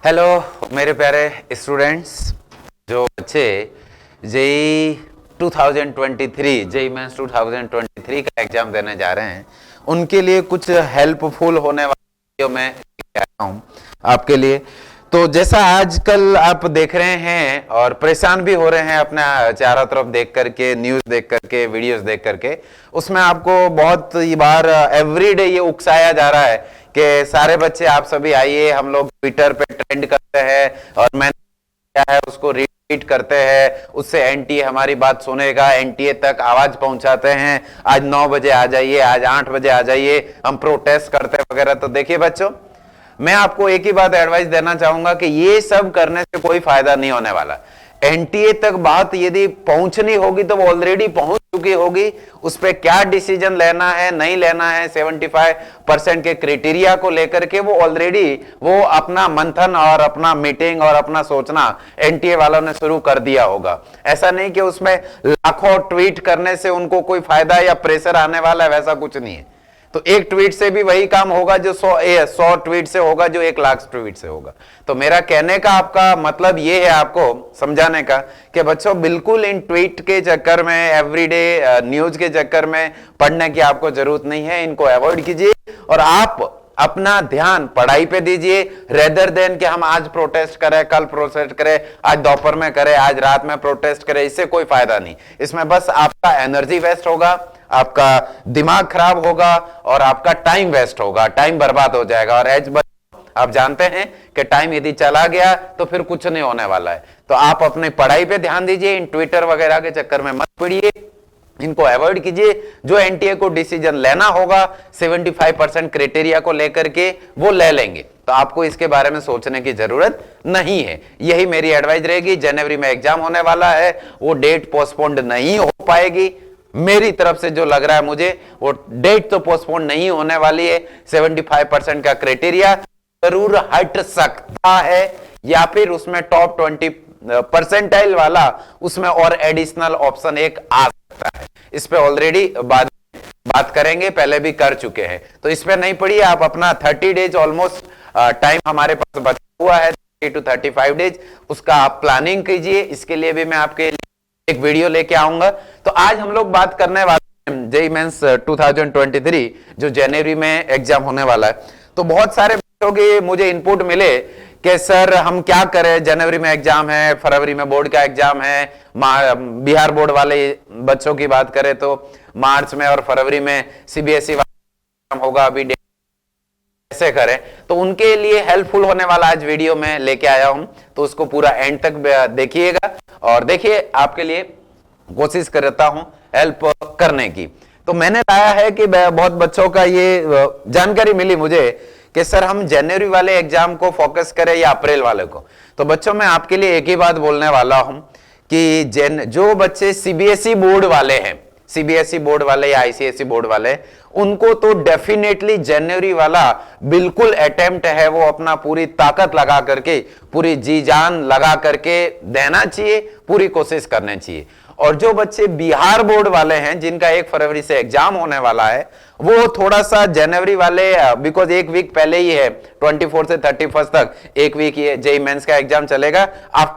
Hello मेरे प्यारे students, जो बच्चे जेई 2023 जेई मेंस 2023 का एग्जाम देने जा रहे हैं उनके लिए कुछ हेल्पफुल होने वाला मैं कह रहा हूं आपके लिए। तो जैसा आजकल आप देख रहे हैं और परेशान भी हो रहे हैं अपना चारों तरफ देख करके, न्यूज देख करके, वीडियोस देख करके, उसमें आपको बहुत बार एवरीडे ये उकसाया जा रहा है कि सारे बच्चे आप सभी आइए, हम लोग ट्विटर पे ट्रेंड करते हैं और मैंने क्या है उसको रिट्वीट करते हैं, उससे एनटीए हमारी बात सुनेगा, एनटीए तक आवाज पहुंचाते हैं, आज 9 बजे आ जाइए, आज 8 बजे आ जाइए, हम प्रोटेस्ट करते हैं वगैरह। तो देखिए बच्चों, मैं आपको एक ही बात एडवाइस देना चाहूंगा कि ये सब करने से कोई फायदा नहीं होने वाला। एनटीए तक बात यदि पहुंचनी होगी तो वो ऑलरेडी पहुंच चुकी होगी। उस पर क्या डिसीजन लेना है नहीं लेना है 75% के क्राइटेरिया को लेकर के वो ऑलरेडी वो अपना मंथन और अपना मीटिंग और अपना सोचना एनटीए वालों ने शुरू कर दिया होगा। ऐसा नहीं कि उसमें लाखों ट्वीट करने से उनको कोई फायदा या प्रेशर आने वाला है, वैसा कुछ नहीं है। तो एक ट्वीट से भी वही काम होगा जो 100 ट्वीट से होगा, जो 1 लाख ट्वीट से होगा। तो मेरा कहने का आपका मतलब ये है आपको समझाने का कि बच्चों बिल्कुल इन ट्वीट के चक्कर में, एवरीडे न्यूज के चक्कर में पढ़ने की आपको जरूरत नहीं है। इनको अवॉइड कीजिए और आप अपना ध्यान पढ़ाई पे दीजिए, रेदर देन कि हम आज प्रोटेस्ट करें, कल प्रोटेस्ट करें, आज दोपहर में करें, आज रात में प्रोटेस्ट करें। इससे कोई फायदा नहीं। इसमें बस आपका एनर्जी वेस्ट होगा, आपका दिमाग खराब होगा और आपका टाइम वेस्ट होगा, टाइम बर्बाद हो जाएगा। और एज आप जानते हैं कि टाइम यदि चला गया तो फिर कुछ नहीं होने वाला है। तो आप अपनी पढ़ाई पे ध्यान दीजिए, इन ट्विटर वगैरह के चक्कर में मत पड़िए, इनको अवॉइड कीजिए। जो एनटीए को डिसीजन लेना होगा 75% क्राइटेरिया को लेकर के वो ले लेंगे, तो आपको इसके बारे में सोचने की जरूरत नहीं है। यही मेरी एडवाइस रहेगी। जनवरी में एग्जाम होने वाला है, वो डेट पोस्टपोन्ड नहीं हो पाएगी। मेरी तरफ से जो लग रहा है मुझे, वो डेट तो पोस्टपोन नहीं होने वाली है। 75% का क्राइटेरिया जरूर हट सकता है या फिर उसमें टॉप 20% वाला उसमें और एडिशनल ऑप्शन एक आ सकता है। इस पे ऑलरेडी बात करेंगे, पहले भी कर चुके हैं, तो इस पे नहीं पड़ी। आप अपना 30 डेज ऑलमोस्ट टाइम हमारे पास बचा हुआ है, 30 to 35 डेज, उसका आप प्लानिंग कीजिए। इसके लिए भी मैं आपके एक वीडियो लेके आऊंगा। तो आज हम लोग बात करने वाले हैं जेईई मेंस 2023 जो जनवरी में एग्जाम होने वाला है। तो बहुत सारे बच्चों के मुझे इनपुट मिले कि सर हम क्या करें, जनवरी में एग्जाम है, फरवरी में बोर्ड का एग्जाम है, बिहार बोर्ड वाले बच्चों की बात करें तो मार्च में और फरवरी में सीबीएसई वाला एग्जाम होगा, अभी कैसे करें। तो उनके लिए हेल्पफुल होने वाला आज वीडियो में लेके आया हूं, तो उसको पूरा एंड तक देखिएगा और देखिए आपके लिए कोशिश करता हूं हेल्प करने की। तो मैंने लाया है कि बहुत बच्चों का ये जानकारी मिली मुझे कि सर हम जनवरी वाले एग्जाम को फोकस करें या अप्रैल वाले को। तो बच्चों मैं आपके लिए एक ही बात बोलने वाला हूं कि जो बच्चे सीबीएसई बोर्ड वाले हैं, सीबीएसई बोर्ड वाले या आईसीएसई बोर्ड वाले, उनको तो डेफिनेटली जनवरी वाला बिल्कुल अटेम्प्ट है, वो अपना पूरी ताकत लगा करके, पूरी जी जान लगा करके देना चाहिए, पूरी कोशिश करनी चाहिए। और जो बच्चे बिहार बोर्ड वाले हैं जिनका 1 फरवरी से एग्जाम होने वाला है, वो थोड़ा सा जनवरी वाले, बिकॉज एक वीक पहले ही है, 24 से 31 तक एक वीक ये जेईई मेंस का एग्जाम चलेगा।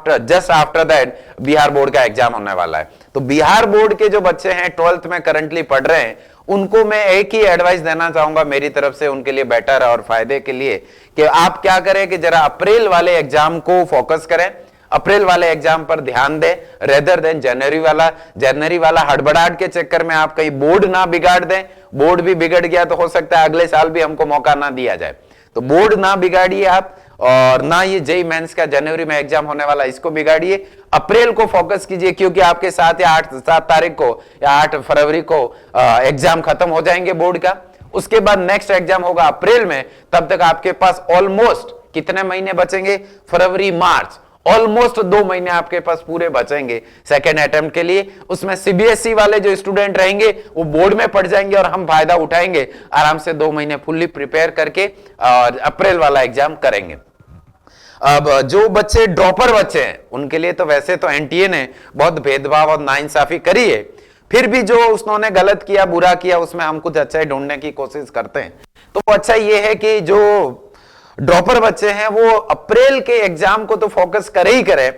Just after that Bihar board का एग्जाम होने वाला है। तो बिहार बोर्ड के जो बच्चे हैं 12th में करंटली पढ़ रहे हैं, उनको मैं एक ही एडवाइस देना चाहूंगा मेरी तरफ से उनके लिए बेटर और फायदे के लिए कि आप क्या करें कि जरा अप्रैल वाले एग्जाम को फोकस करें, अप्रैल वाले एग्जाम पर ध्यान दें रेदर देन जनवरी वाला। जनवरी वाला हड़बड़ाहट के चक्कर में आप कहीं बोर्ड ना बिगाड़ दें। बोर्ड भी बिगड़ गया तो हो सकता है अगले साल भी हमको मौका ना दिया जाए। तो बोर्ड ना बिगाड़िए आप, और ना ये जेईई मेंस का जनवरी में एग्जाम होने वाला इसको बिगाड़िए। अप्रैल को फोकस कीजिए, क्योंकि आपके 7 या 7 तारीख को या 8 फरवरी को एग्जाम खत्म हो जाएंगे बोर्ड का। उसके बाद नेक्स्ट एग्जाम होगा अप्रैल में। तब तक आपके पास ऑलमोस्ट कितने महीने बचेंगे? फरवरी मार्च, ऑलमोस्ट 2 महीने आपके पास पूरे बचेंगे सेकेंड अटेम्प्ट के लिए। उसमें सीबीएसई वाले जो स्टूडेंट रहेंगे वो बोर्ड में पढ़ जाएंगे और हम फायदा उठाएंगे, आराम से 2 महीने फुल्ली प्रिपेयर करके और अप्रैल वाला एग्जाम करेंगे। अब जो बच्चे ड्रॉपर बच्चे हैं उनके लिए तो वैसे तो एनटीए ने बहुत भेदभाव और नाइंसाफी करी है, फिर भी जो उसने गलत किया, बुरा किया, उसमें हम कुछ अच्छा ही ढूंढने की कोशिश करते हैं। तो अच्छा ये है कि जो ड्रॉपर बच्चे हैं वो अप्रैल के एग्जाम को तो फोकस करे ही करे,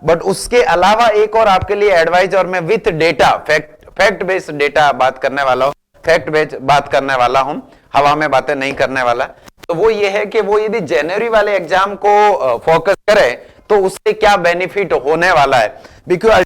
बट उसके अलावा एक और आपके लिए एडवाइस, और मैं with data, fact based data बात करने वाला हूं, फैक्ट बेस्ड बात करने वाला हूं, हवा में बातें नहीं करने वाला। तो वो ये है कि वो यदि जनवरी वाले एग्जाम को फोकस करे तो उससे क्या बेनिफिट होने वाला है। बिकॉज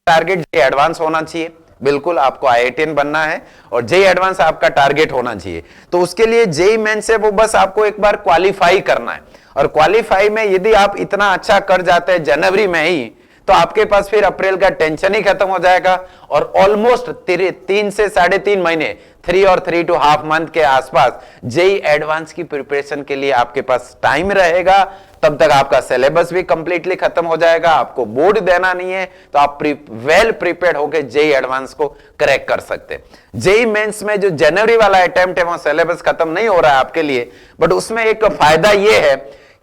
टारगेट जे एडवांस होना चाहिए, बिल्कुल आपको IITian बनना है और जे एडवांस आपका टारगेट होना चाहिए। तो उसके लिए जेईई मेंस से वो बस आपको एक बार क्वालिफाई करना है, और क्वालिफाई में यदि आप इतना अच्छा कर जाते हैं जनवरी में ही, तो आपके पास फिर अप्रैल का टेंशन ही खत्म हो जाएगा, और ऑलमोस्ट 3 से 3.5 महीने, 3 और 3.5 मंथ के आसपास जेईई एडवांस की प्रिपरेशन के लिए आपके पास टाइम रहेगा। तब तक आपका सिलेबस भी कंप्लीटली खत्म हो जाएगा, आपको बोर्ड देना नहीं है, तो आप वेल प्रिपेयर्ड होकर जेईई एडवांस को क्रैक कर सकते हैं। जेईई मेंस में जो जनवरी वाला अटेम्प्ट है वो सिलेबस खत्म नहीं हो रहा है आपके लिए, बट उसमें एक फायदा ये है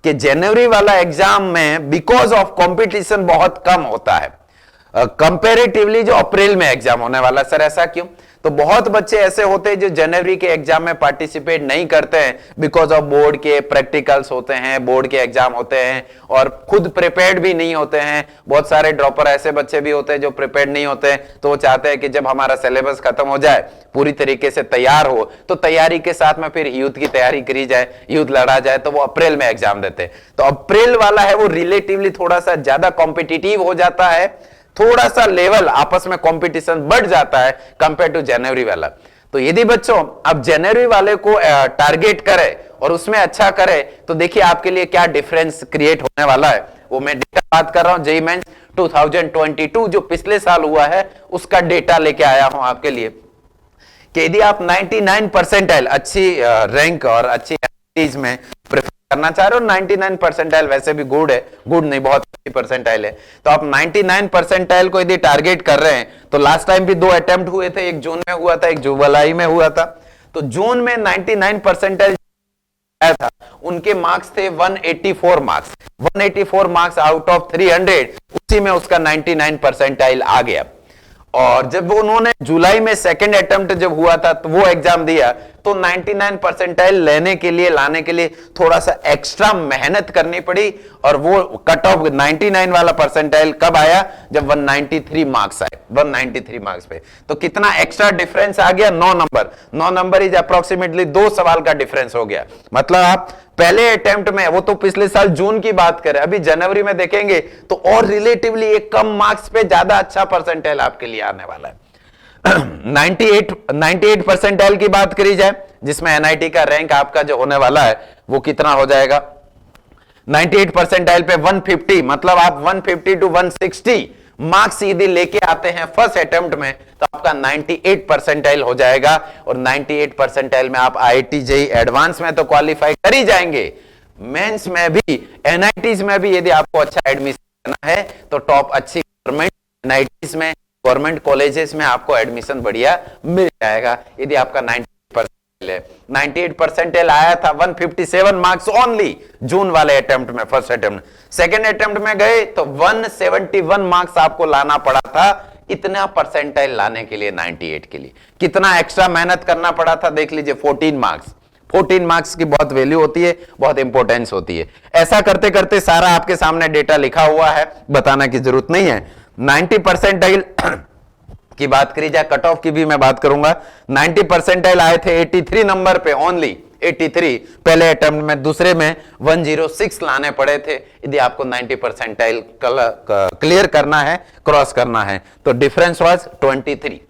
कि जनवरी वाला एग्जाम में बिकॉज ऑफ कंपटीशन बहुत कम होता है कंपैरेटिवली जो अप्रैल में एग्जाम होने वाला। सर ऐसा क्यों? तो बहुत बच्चे ऐसे होते हैं जो जनवरी के एग्जाम में पार्टिसिपेट नहीं करते हैं बिकॉज ऑफ बोर्ड के प्रैक्टिकल्स होते हैं, बोर्ड के एग्जाम होते हैं, और खुद प्रिपेयर्ड भी नहीं होते हैं। बहुत सारे ड्रॉपर ऐसे बच्चे भी होते हैं जो प्रिपेयर्ड नहीं होते हैं, तो वो चाहते हैं कि जब हमारा सिलेबस खत्म हो जाए, पूरी तरीके से तैयार हो, तो तैयारी के साथ में फिर यूथ की तैयारी करी जाए, यूथ लड़ा जाए, तो वो अप्रैल में एग्जाम देते हैं। तो अप्रैल वाला है वो रिलेटिवली थोड़ा सा ज्यादा कॉम्पिटिटिव हो जाता है, थोड़ा सा लेवल आपस में कंपटीशन बढ़ जाता है कंपेयर टू जनवरी वाला। तो यदि बच्चों आप जनवरी वाले को टारगेट करें और उसमें अच्छा करें, तो देखिए आपके लिए क्या डिफरेंस क्रिएट होने वाला है। वो मैं डेटा बात कर रहा हूं, जेईई मेंस 2022 जो पिछले साल हुआ है उसका डेटा लेके आया हूं आपके लिए, कि यदि आप 99 परसेंटाइल अच्छी रैंक और अच्छी एक्टिविटीज में प्रेफर करना चाह रहे हो, 99 परसेंटाइल वैसे भी गुड है, गुड नहीं बहुत अच्छी परसेंटाइल है, तो आप 99 परसेंटाइल को यदि टारगेट कर रहे हैं, तो लास्ट टाइम भी 2 अटेम्प्ट हुए थे, एक जून में हुआ था, एक जुलाई में हुआ था। तो जून में 99 परसेंटाइल आया था, उनके मार्क्स थे 184 मार्क्स, 184 मार्क्स आउट ऑफ 300, उसी में उसका 99 परसेंटाइल आ गया। और जब उन्होंने जुलाई में सेकंड अटेम्प्ट जब हुआ था तो वो एग्जाम दिया, तो 99 परसेंटाइल लेने के लिए, लाने के लिए थोड़ा सा एक्स्ट्रा मेहनत करनी पड़ी, और वो कट ऑफ 99 वाला परसेंटाइल कब आया? जब 193 मार्क्स आए, 193 मार्क्स पे। तो कितना एक्स्ट्रा डिफरेंस आ गया? 9 नंबर। 9 नंबर इज अप्रोक्सीमेटली 2 सवाल का डिफरेंस हो गया। मतलब आप पहले अटेम्प्ट में, वो तो पिछले साल जून की बात करें, अभी जनवरी में देखेंगे तो और रिलेटिवली एक कम मार्क्स पे ज्यादा अच्छा परसेंटाइल आपके लिए आने वाला है। 98 परसेंटाइल की बात करी जाए, जिसमें एनआईटी का रैंक आपका जो होने वाला है वो कितना हो जाएगा? 98 परसेंटाइल पे 150, मतलब आप 150 to 160 मार्क्स यदि लेके आते हैं फर्स्ट अटेम्प्ट में, तो आपका 98 परसेंटाइल हो जाएगा, और 98 परसेंटाइल में आप IIT जेईई एडवांस में तो क्वालिफाई कर ही जाएंगे, मेंस में भी, एनआईटीज में भी यदि आपको अच्छा एडमिशन करना है तो टॉप अच्छी गवर्नमेंट एनआईटीज में, गवर्नमेंट कॉलेजेस में आपको एडमिशन बढ़िया मिल जाएगा यदि आपका 98 परसेंटाइल आया था। 157 मार्क्स ओनली जून वाले अटेम्प्ट में, फर्स्ट अटेम्प्ट। सेकंड अटेम्प्ट में गए तो 171 मार्क्स आपको लाना पड़ा था। इतना परसेंटाइल लाने के लिए 98 के लिए कितना एक्स्ट्रा मेहनत करना पड़ा था, देख लीजिए। 14 मार्क्स की बहुत वैल्यू होती है, बहुत इंपॉर्टेंस होती है। ऐसा करते करते सारा आपके सामने डेटा लिखा हुआ है, बताने की जरूरत नहीं है। 90 परसेंटाइल की बात करी जाए, कट ऑफ की भी मैं बात करूंगा। 90 परसेंटाइल आए थे 83 नंबर पे, ओनली 83 पहले अटेम्प्ट में, दूसरे में 106 लाने पड़े थे यदि आपको 90 परसेंटाइल क्लियर करना है, क्रॉस करना है। तो डिफरेंस वाज 23।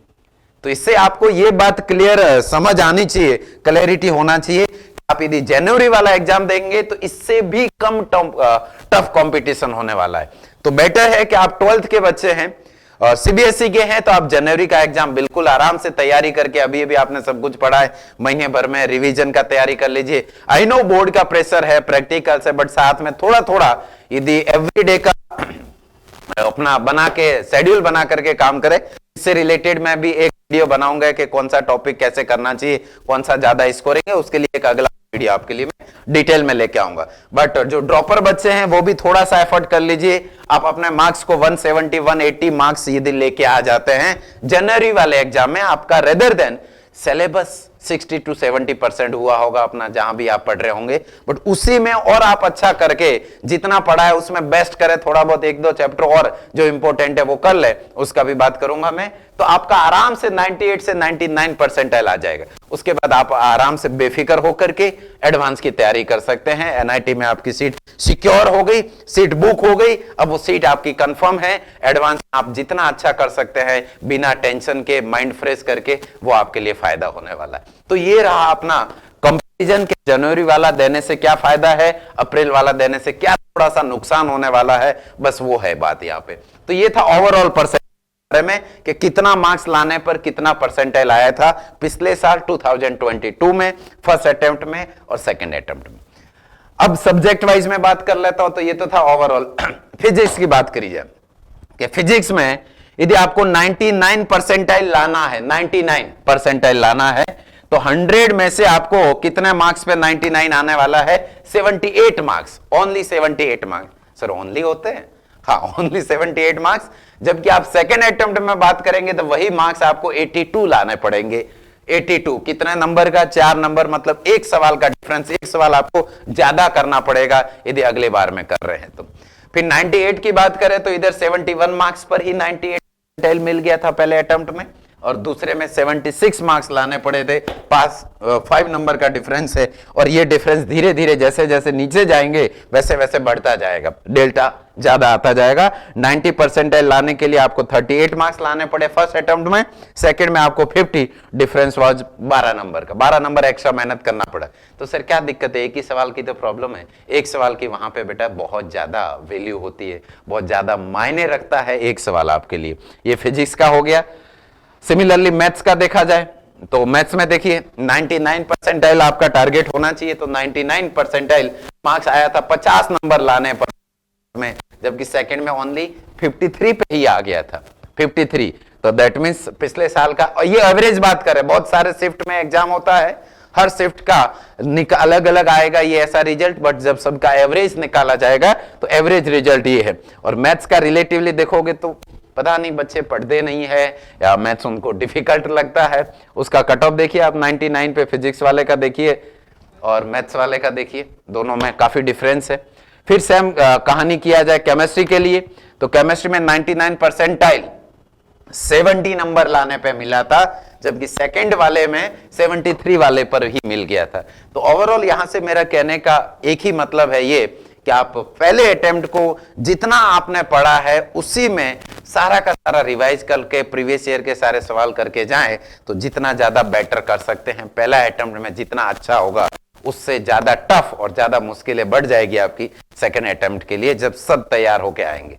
तो इससे आपको यह बात क्लियर समझ आनी चाहिए, क्लैरिटी होना चाहिए। आप यदि जनवरी वाला एग्जाम देंगे तो इससे भी कम टफ कंपटीशन होने वाला है। तो बेटर है कि आप 12th के बच्चे हैं और सीबीएसई के हैं, तो आप जनवरी का एग्जाम बिल्कुल आराम से तैयारी करके, अभी अभी आपने सब कुछ पढ़ा है, महीने भर में रिवीजन का तैयारी कर लीजिए। आई नो बोर्ड का प्रेशर है, प्रैक्टिकल से, बट साथ में थोड़ा थोड़ा यदि एवरीडे का अपना बना के, शेड्यूल बना करके काम करें। इससे रिलेटेड मैं भी एक वीडियो बनाऊंगा कि कौन सा टॉपिक कैसे करना चाहिए, कौन सा ज्यादा स्कोरिंग है, उसके लिए एक अगला वीडियो आपके लिए मैं डिटेल में लेके आऊंगा। बट जो ड्रॉपर बच्चे हैं वो भी थोड़ा सा एफर्ट कर लीजिए। आप अपने मार्क्स को 170 180 मार्क्स यदि लेके आ जाते हैं जनवरी वाले एग्जाम में, आपका रेदर देन सिलेबस 60 to 70% हुआ होगा अपना जहां भी आप पढ़ रहे होंगे, बट उसी में और आप अच्छा करके जितना पढ़ा है उसमें बेस्ट करें, थोड़ा बहुत एक दो चैप्टर और जो इंपॉर्टेंट है वो कर ले, उसका भी बात करूंगा मैं, तो आपका आराम से 98 से 99 परसेंटाइल आ जाएगा। उसके बाद आप आराम से बेफिक्र होकर के एडवांस की तैयारी कर सकते हैं। एनआईटी में आपकी सीट सिक्योर हो गई, सीट बुक हो गई, अब वो सीट आपकी कंफर्म है। एडवांस आप जितना अच्छा कर सकते हैं बिना टेंशन के, माइंड फ्रेश करके, वो आपके लिए फायदा होने वाला है। तो ये रहा अपना कंपैरिजन के जनवरी वाला देने से क्या फायदा है, अप्रैल वाला देने से क्या थोड़ा सा नुकसान होने वाला है, बस वो है बात यहाँ पे। तो ये था ओवरऑल परसेंट में कि कितना मार्क्स लाने पर कितना परसेंटाइल आया था पिछले साल 2022 में, फर्स्ट अटेम्प्ट में और सेकंड अटेम्प्ट में। अब सब्जेक्ट वाइज में बात कर लेता हूं, तो ये तो था ओवरऑल। फिजिक्स की बात करी जाए कि फिजिक्स में यदि आपको 99 परसेंटाइल लाना है, 99 परसेंटाइल लाना है, तो 100 में से आपको कितने मार्क्स पे 99 आने वाला है? 78 marks, only 78 marks. Sir only होते हैं? हाँ, ओनली 78 मार्क्स। जबकि आप सेकेंड अटेम्प्ट में बात करेंगे तो वही मार्क्स आपको 82 लाने पड़ेंगे। 82 कितने नंबर का? 4 नंबर, मतलब एक सवाल का डिफरेंस, एक सवाल आपको ज्यादा करना पड़ेगा यदि अगले बार में कर रहे हैं तो। फिर 98 की बात करें तो इधर 71 मार्क्स पर ही 98 मिल गया था पहले अटेम्प्ट में, और दूसरे में 76 मार्क्स लाने पड़े थे। पास 5 नंबर का डिफरेंस है, और ये डिफरेंस धीरे धीरे जैसे जैसे नीचे जाएंगे वैसे वैसे बढ़ता जाएगा, डेल्टा ज्यादा आता जाएगा। 90 परसेंटाइल लाने के लिए आपको 38 मार्क्स लाने पड़े फर्स्ट अटेम्प्ट में, सेकंड में आपको 50, डिफरेंस वाज 12 नंबर का, 12 नंबर एक्स्ट्रा मेहनत करना पड़ा। तो सर क्या दिक्कत है? एक ही सवाल की तो प्रॉब्लम है। एक सवाल की वहां पे बेटा बहुत ज्यादा वैल्यू होती है, बहुत ज्यादा मायने रखता है एक सवाल आपके लिए। ये फिजिक्स का हो गया। सिमिलरली मैथ्स का देखा जाए तो मैथ्स में देखिए 99 परसेंटाइल आपका टारगेट होना चाहिए, तो 99 परसेंटाइल मार्क्स आया था 50 नंबर लाने पर में, जबकि सेकंड में ओनली 53 पे ही आ गया था, 53। तो दैट मींस पिछले साल का, और ये एवरेज बात करें, बहुत सारे शिफ्ट में एग्जाम होता है, हर शिफ्ट का अलग अलग आएगा ये ऐसा रिजल्ट, बट जब सबका एवरेज निकाला जाएगा तो एवरेज रिजल्ट ये है। और मैथ्स का रिलेटिवली देखोगे तो पता नहीं बच्चे पढ़ते नहीं है या मैथ्स उनको डिफिकल्ट लगता है, उसका कट ऑफ देखिए आप 99 पे फिजिक्स वाले का देखिए और मैथ्स वाले का देखिए, दोनों में काफी डिफरेंस है। फिर सेम कहानी किया जाए केमिस्ट्री के लिए, तो केमिस्ट्री में 99 परसेंटाइल 70 नंबर लाने पे मिला था, जबकि सेकंड वाले में 73 वाले पर ही मिल गया था। तो ओवरऑल यहां से मेरा कहने का एक ही मतलब है ये कि आप पहले अटेम्प्ट को जितना आपने पढ़ा है उसी में सारा का सारा रिवाइज करके प्रीवियस ईयर के सारे सवाल करके जाएं तो जितना ज्यादा बेटर कर सकते हैं। पहला अटेम्प्ट में जितना अच्छा होगा उससे ज्यादा टफ और ज्यादा मुश्किलें बढ़ जाएगी आपकी सेकंड अटेम्प्ट के लिए जब सब तैयार होके आएंगे।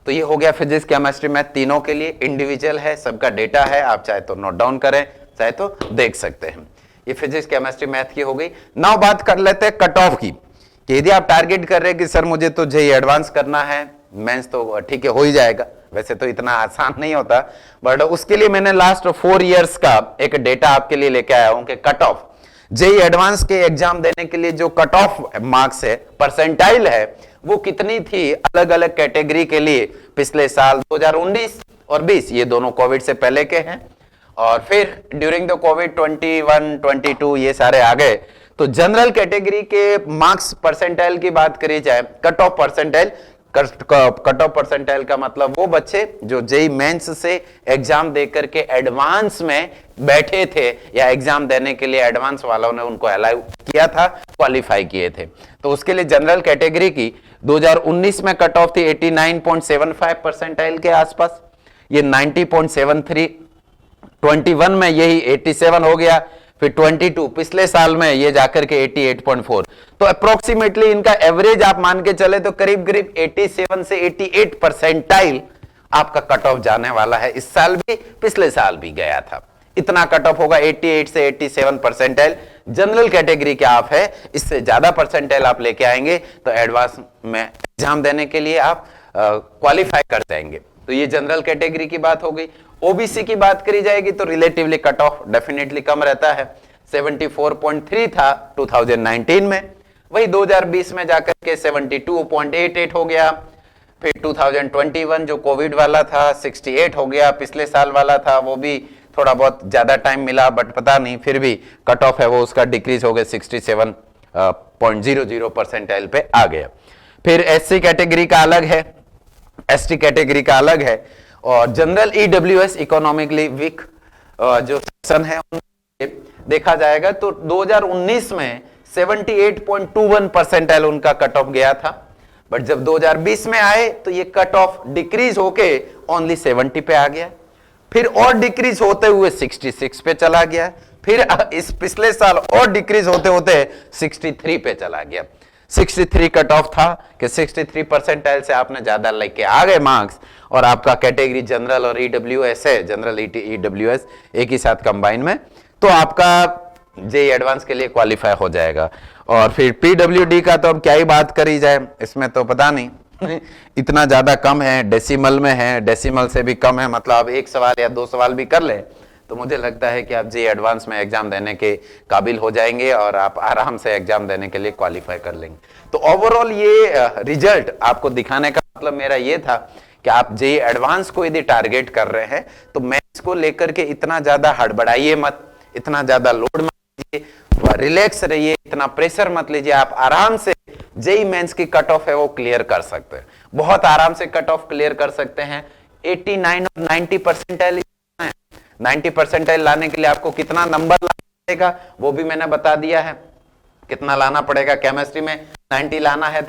तो ये हो गया फिजिक्स केमिस्ट्री मैथ तीनों के लिए, इंडिविजुअल है, सबका डेटा है, आप चाहे तो नोट डाउन करें चाहे तो देख सकते हैं। ये फिजिक्स केमिस्ट्री मैथ की हो गई। नाउ बात कर लेते हैं कट ऑफ की, कि यदि आप टारगेट कर रहे हैं कि सर मुझे तो जेईई एडवांस करना है, मेंस तो ठीक है हो ही जाएगा, वैसे तो इतना आसान नहीं होता, बट उसके लिए मैंने लास्ट 4 इयर्स का एक डेटा आपके लिए लेके आया हूं कि कट ऑफ जेईई एडवांस के एग्जाम देने के लिए जो कट ऑफ मार्क्स है, परसेंटाइल है, वो कितनी थी अलग अलग कैटेगरी के लिए पिछले साल 2019 और 20, ये दोनों कोविड से पहले के हैं, और फिर ड्यूरिंग द कोविड 21, 22 ये सारे आ गए। तो जनरल कैटेगरी के मार्क्स परसेंटाइल की बात करी जाए, cut off percentile, cut off percentile का मतलब वो बच्चे जो जेईई मेंस से एग्जाम देकर के एडवांस में बैठे थे या एग्जाम देने के लिए एडवांस वालों ने उनको अलाउ किया था, क्वालिफाई किए थे। तो उसके लिए जनरल कैटेगरी की 2019 में कट ऑफ थी 89.75 परसेंटाइल के आसपास, ये 90.73, 21 में यही 87 हो गया, फिर 22 पिछले साल में ये जाकर के 88.4। तो अप्रोक्सीमेटली इनका एवरेज आप मान के चले तो करीब करीब 87 से 88 परसेंटाइल आपका कट ऑफ जाने वाला है। इस साल भी पिछले साल भी गया था, इतना कट ऑफ होगा 88 से 87 परसेंटाइल। जनरल कैटेगरी क्या आप है, इससे ज्यादा परसेंटाइल आप लेके आएंगे तो एडवांस में एग्जाम देने के लिए आप क्वालिफाई कर जाएंगे। तो ये जनरल कैटेगरी की बात हो गई। ओबीसी की बात करी जाएगी तो relatively cut off definitely come रहता है, 74.3 था 2019 में, वही 2020 में जाकर के 72.88 हो गया, फिर 2021 जो कोविड वाला था 68 हो गया, पिछले साल वाला था वो भी थोड़ा बहुत ज्यादा टाइम मिला, बट पता नहीं फिर भी कट ऑफ है वो उसका डिक्रीज हो गया 67.00 परसेंटाइल पे आ गया। फिर एससी कैटेगरी का अलग है, एसटी कैटेगरी का अलग है, और जनरल ईडब्ल्यूएस इकोनॉमिकली वीक जो सेक्शन है देखा जाएगा तो 2019 में 78.21 परसेंटाइल उनका कट ऑफ गया था, बट जब 2020 में आए तो ये कट ऑफ डिक्रीज होके ओनली 70 पे आ गया, फिर और डिक्रीज होते हुए 66 पे चला गया, फिर इस पिछले साल और डिक्रीज होते होते 63 पे चला गया। 63 कट ऑफ था कि 63 परसेंटाइल से आपने ज्यादा लेके आ गए मार्क्स, और आपका कैटेगरी जनरल और ईडब्ल्यूएस है, जनरल ईडब्ल्यूएस एक ही साथ कंबाइन में, तो आपका जेई एडवांस के लिए क्वालिफाई हो जाएगा। और फिर पीडब्ल्यूडी का तो अब क्या ही बात करी जाए, इसमें तो पता नहीं इतना ज्यादा कम है, डेसिमल में है, डेसिमल से भी कम है, मतलब आप एक सवाल या दो सवाल भी कर ले तो मुझे लगता है कि आप जेई एडवांस में एग्जाम देने के काबिल हो जाएंगे और आप आराम से एग्जाम देने के लिए क्वालिफाई कर लेंगे। तो ओवरऑल ये रिजल्ट आपको दिखाने का मतलब मेरा ये था कि आप जेई एडवांस को यदि टारगेट कर रहे हैं तो मैथ्स को लेकर के इतना ज्यादा हड़बड़ाइए मत, इतना ज्यादा लोड मत लीजिए, रिलैक्स रहिए, इतना प्रेशर मत लीजिए। आप आराम से जेई मेंस की कट ऑफ है वो क्लियर कर सकते हैं, बहुत आराम से कट ऑफ क्लियर कर सकते हैं। 89 और 90 परसेंटाइल, 90 परसेंटाइल लाने के लिए आपको कितना नंबर लाना पड़ेगा वो भी मैंने बता दिया है, कितना लाना पड़ेगा। केमिस्ट्री में 90 लाना है तो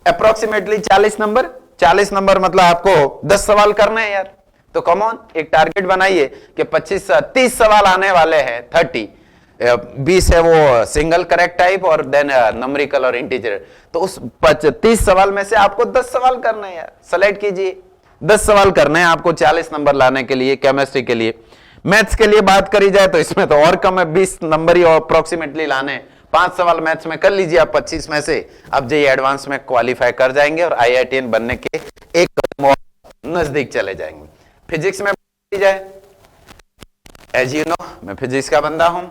अप्रोक्सीमेटली 40 नंबर, 40 नंबर मतलब आपको 10 सवाल करने हैं यार, तो कम ऑन एक टारगेट बनाइए कि 30 सवाल आने वाले हैं, 20 है वो सिंगल करेक्ट टाइप और देन नंबरिकल और इंटीजर, तो उस 30 सवाल में से आपको 10 सवाल करने हैं यार, सेलेक्ट कीजिए 10 सवाल करने हैं आपको 40 नंबर लाने के लिए केमिस्ट्री के लिए। मैथ्स के लिए बात करी जाए तो इसमें तो और कम है, 20 नंबर ही अप्रोक्सीमेटली लाने, 5 सवाल मैथ्स में कर लीजिए आप 25 में से, अब जेईई एडवांस में क्वालिफाई कर जाएंगे और आईआईटीएन बनने के एक कदम और नजदीक चले जाएंगे। फिजिक्स में बात की जाए, एज यू नो मैं फिजिक्स का बंदा हूं,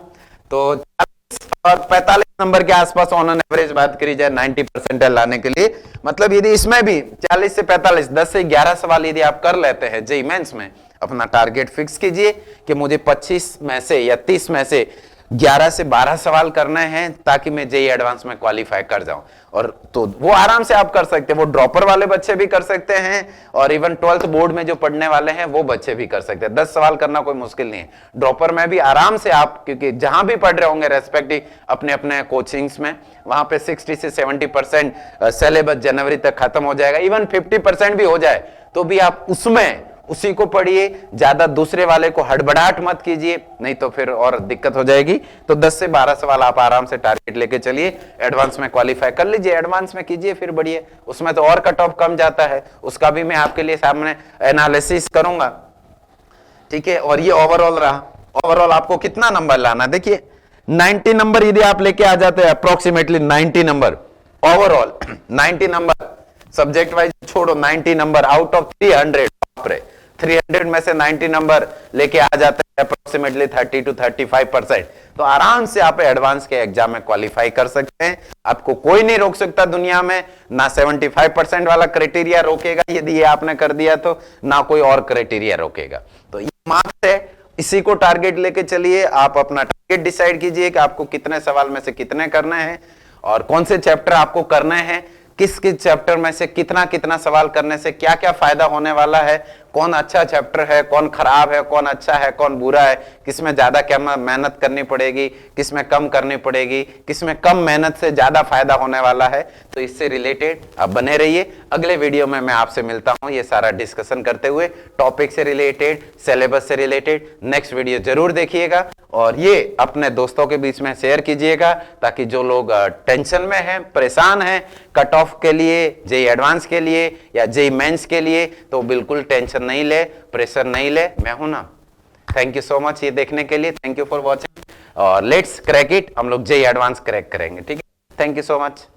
तो 40 और 45 नंबर के आसपास ऑन एन एवरेज बात करी जाए 90 परसेंटाइल लाने के लिए, मतलब यदि इसमें भी 40 से 45, 10 से 11 सवाल यदि आप कर लेते हैं जेईई मेंस में, अपना टारगेट फिक्स कीजिए कि मुझे 25 में से या 30 में से 11 से 12 सवाल करने हैं ताकि मैं जेईई एडवांस में क्वालिफाई कर जाऊं, और तो वो आराम से आप कर सकते हैं, वो ड्रॉपर वाले बच्चे भी कर सकते हैं और इवन 12th बोर्ड में जो पढ़ने वाले हैं वो बच्चे भी कर सकते हैं। 10 सवाल करना कोई मुश्किल नहीं है, ड्रॉपर में भी आराम से आप, क्योंकि जहां भी पढ़ रहे होंगे रेस्पेक्टिव अपने अपने कोचिंग्स में, वहां पे 60 से 70% सिलेबस जनवरी तक खत्म हो जाएगा, इवन 50% भी हो जाए तो भी आप उसमें उसी को पढ़िए, ज्यादा दूसरे वाले को हड़बड़ाहट मत कीजिए, नहीं तो फिर और दिक्कत हो जाएगी। तो 10 से 12 सवाल आप आराम से टारगेट लेके चलिए, एडवांस में क्वालिफाई कर लीजिए, एडवांस में कीजिए फिर बढ़िए, उसमें तो और कट ऑफ कम जाता है, उसका भी मैं आपके लिए सामने एनालिसिस करूंगा, ठीक है। और ये ओवरऑल रहा, ओवरऑल आपको कितना नंबर लाना, देखिए 90 नंबर यदि आप लेके आ जाते हैं, approximately 90 number overall, 90 number subject wise छोड़ो, 90 नंबर आउट ऑफ 300, 300 में से 90 नंबर लेके आ जाते हैं अप्रोक्सीमेटली 30 to 35%, तो आराम से आप एडवांस के एग्जाम में क्वालिफाई कर सकते हैं। आपको कोई नहीं रोक सकता दुनिया में, ना 75% वाला क्राइटेरिया रोकेगा यदि ये आपने कर दिया तो, ना कोई और क्राइटेरिया रोकेगा। तो ये मार्क्स है, इसी को टारगेट लेके चलिए, आप अपना टारगेट डिसाइड कीजिए कि आपको कितने सवाल में से कितने करने हैं और कौन से चैप्टर आपको करने हैं, किस किस चैप्टर में से कितना कितना सवाल करने से क्या क्या फायदा होने वाला है, कौन अच्छा चैप्टर है, कौन खराब है, कौन अच्छा है, कौन बुरा है, किसमें ज्यादा क्या मेहनत करनी पड़ेगी, किसमें कम करनी पड़ेगी, किसमें कम मेहनत से ज्यादा फायदा होने वाला है। तो इससे रिलेटेड आप बने रहिए, अगले वीडियो में मैं आपसे मिलता हूं ये सारा डिस्कशन करते हुए, टॉपिक से रिलेटेड, सिलेबस से रिलेटेड। नेक्स्ट वीडियो जरूर देखिएगा और ये अपने दोस्तों के बीच में शेयर कीजिएगा ताकि जो लोग टेंशन में हैं, परेशान हैं कट ऑफ के लिए, जेईई एडवांस के लिए या जेईई मेंस के लिए, तो बिल्कुल टेंशन नहीं ले, प्रेशर नहीं ले, मैं हूं ना। थैंक यू सो मच ये देखने के लिए, थैंक यू फॉर वॉचिंग और लेट्स क्रैक इट, हम लोग जेईई एडवांस क्रैक करेंगे, ठीक है। Thank you so much.